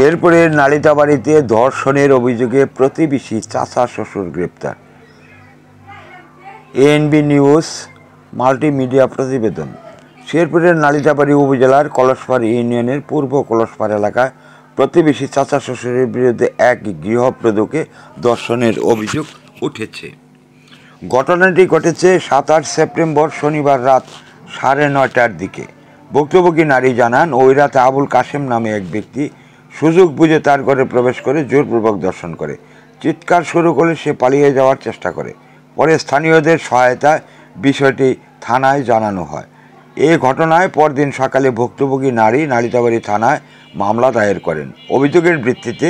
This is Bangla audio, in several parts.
এরপরে নালিতাবাড়িতে ধর্ষণের অভিযোগে প্রতিবেশী চাচা শ্বশুর গ্রেপ্তার। এএনবি নিউজ মাল্টিমিডিয়া প্রতিবেদন। শেরপুরের নালিতাবাড়ি উপজেলার কলসপাড় ইউনিয়নের পূর্ব কলসপাড় এলাকায় প্রতিবেশী চাচা শ্বশুরের বিরুদ্ধে এক গৃহবধূকে ধর্ষণের অভিযোগ উঠেছে। ঘটনাটি ঘটেছে 27 সেপ্টেম্বর শনিবার রাত 9:30টার দিকে। ভুক্তভোগী নারী জানান, ওই রাতে আবুল কাশেম নামে এক ব্যক্তি সুযোগ বুঝে তার ঘরে প্রবেশ করে জোরপূর্বক ধর্ষণ করে। চিৎকার শুরু করলে সে পালিয়ে যাওয়ার চেষ্টা করে। পরে স্থানীয়দের সহায়তায় বিষয়টি থানায় জানানো হয়। এই ঘটনায় পরদিন সকালে ভুক্তভোগী নারী নালিতাবাড়ি থানায় মামলা দায়ের করেন। অভিযোগের ভিত্তিতে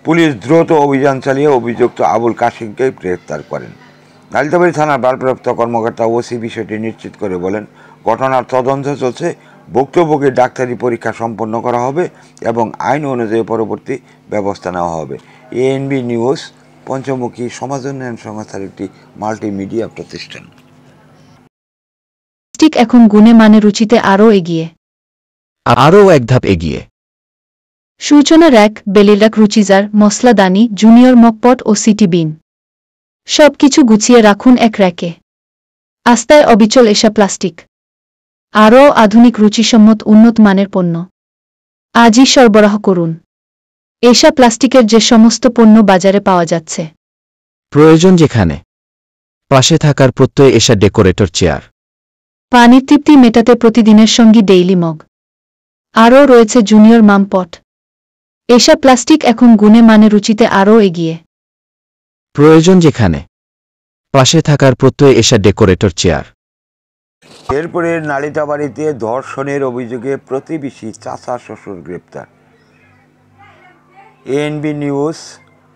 পুলিশ দ্রুত অভিযান চালিয়ে অভিযুক্ত আবুল কাশেমকে গ্রেফতার করেন। নালিতাবাড়ি থানার ভারপ্রাপ্ত কর্মকর্তা ওসি বিষয়টি নিশ্চিত করে বলেন, ঘটনার তদন্ত চলছে, ভুক্তভোগীর ডাক্তারি পরীক্ষা সম্পন্ন করা হবে এবং আইন অনুযায়ী পরবর্তী ব্যবস্থা নেওয়া হবে। এএনবি নিউজ পঞ্চমুখী সমাজ উন্নয়ন সংস্থার একটি মাল্টিমিডিয়া প্রতিষ্ঠান। এখন গুণে মানে রুচিতে আরও এক ধাপ এগিয়ে। সূচনা র্যাক, বেলিরাক, রুচিজার, মশলাদানি, জুনিয়র মকপট ও সিটি বিন সবকিছু গুছিয়ে রাখুন এক র্যাকে। আস্তায় অবিচল এসা প্লাস্টিক, আরও আধুনিক রুচিসম্মত উন্নত মানের পণ্য আজই সরবরাহ করুন। এসা প্লাস্টিকের যে সমস্ত পণ্য বাজারে পাওয়া যাচ্ছে, প্রয়োজন যেখানে, পাশে থাকার প্রত্যয় এসা ডেকোরেটর চেয়ার, পানির তৃপ্তি মেটাতে প্রতিদিনের সঙ্গী ডেইলি মগ, আরও রয়েছে জুনিয়র মাম পট। এসা প্লাস্টিক এখন গুণে মানে রুচিতে আরও এগিয়ে। প্রয়োজন যেখানে, পাশে থাকার প্রত্যয় এসা ডেকোরেটর চেয়ার। এরপরে নালিতাবাড়িতে ধর্ষণের অভিযোগে প্রতিবেশী চাচা শ্বশুর গ্রেপ্তার। এএনবি নিউজ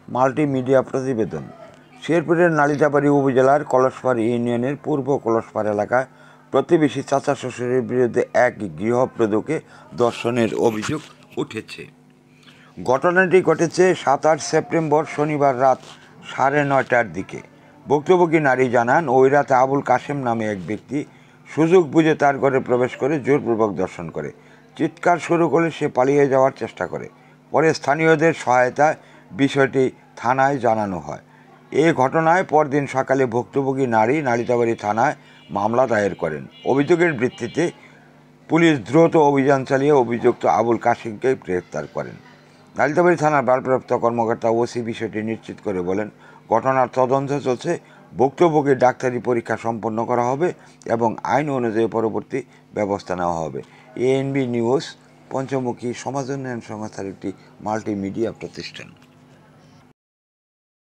মাল্টিমিডিয়া প্রতিবেদন। শেরপুরের নালিতাবাড়ি উপজেলার কলসপাড় ইউনিয়নের পূর্ব কলসপাড় এলাকায় প্রতিবেশী চাচা শ্বশুরের বিরুদ্ধে এক গৃহবধূকে ধর্ষণের অভিযোগ উঠেছে। ঘটনাটি ঘটেছে 27 সেপ্টেম্বর শনিবার রাত 9:30টার দিকে। ভুক্তভোগী নারী জানান, ওই রাতে আবুল কাশেম নামে এক ব্যক্তি সুযোগ বুঝে তার ঘরে প্রবেশ করে জোরপূর্বক ধর্ষণ করে। চিৎকার শুরু করলে সে পালিয়ে যাওয়ার চেষ্টা করে। পরে স্থানীয়দের সহায়তায় বিষয়টি থানায় জানানো হয়। এই ঘটনায় পরদিন সকালে ভুক্তভোগী নারী নালিতাবাড়ি থানায় মামলা দায়ের করেন। অভিযোগের ভিত্তিতে পুলিশ দ্রুত অভিযান চালিয়ে অভিযুক্ত আবুল কাশেমকে গ্রেফতার করেন। নালিতাবাড়ি থানার ভারপ্রাপ্ত কর্মকর্তা ওসি বিষয়টি নিশ্চিত করে বলেন, ঘটনার তদন্ত চলছে, ভুক্তভোগীর ডাক্তারি পরীক্ষা সম্পন্ন করা হবে এবং আইন অনুযায়ী পরবর্তী ব্যবস্থা নেওয়া হবে। এএনবি নিউজ পঞ্চমুখী সমাজ উন্নয়ন সংস্থার একটি মাল্টিমিডিয়া প্রতিষ্ঠান।